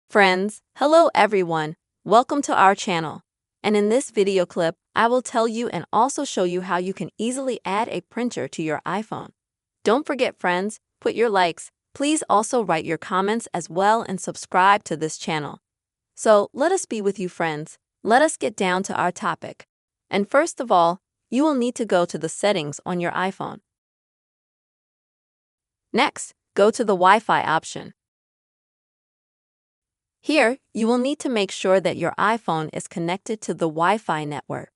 Friends, hello everyone, welcome to our channel. And in this video clip, I will tell you and also show you how you can easily add a printer to your iPhone. Don't forget friends, put your likes, please also write your comments as well and subscribe to this channel. So let us be with you friends, let us get down to our topic. And first of all, you will need to go to the settings on your iPhone. Next, go to the Wi-Fi option. Here, you will need to make sure that your iPhone is connected to the Wi-Fi network.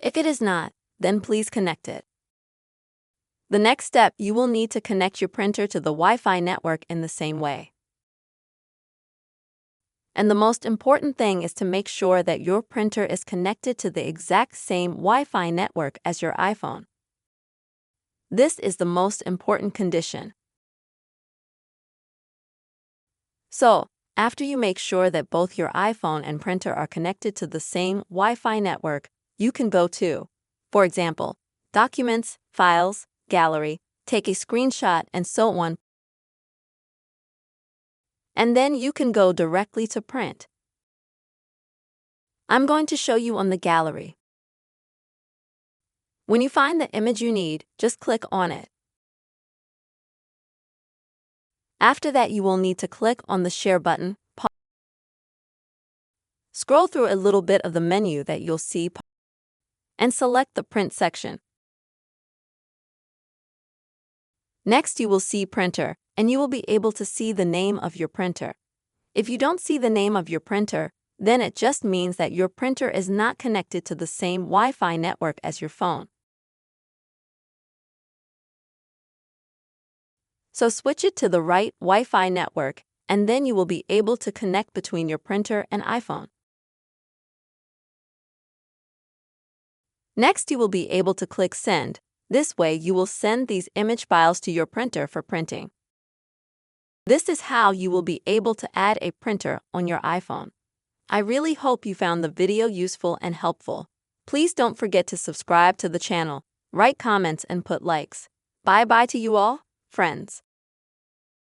If it is not, then please connect it. The next step, you will need to connect your printer to the Wi-Fi network in the same way. And the most important thing is to make sure that your printer is connected to the exact same Wi-Fi network as your iPhone. This is the most important condition. So, after you make sure that both your iPhone and printer are connected to the same Wi-Fi network, you can go to, for example, Documents, Files, Gallery, take a screenshot and so on. And then you can go directly to Print. I'm going to show you on the gallery. When you find the image you need, just click on it. After that, you will need to click on the Share button. Scroll through a little bit of the menu that you'll see and select the Print section. Next, you will see Printer, and you will be able to see the name of your printer. If you don't see the name of your printer, then it just means that your printer is not connected to the same Wi-Fi network as your phone. So switch it to the right Wi-Fi network, and then you will be able to connect between your printer and iPhone. Next, you will be able to click Send. This way, you will send these image files to your printer for printing. This is how you will be able to add a printer on your iPhone. I really hope you found the video useful and helpful. Please don't forget to subscribe to the channel, write comments and put likes. Bye-bye to you all, friends.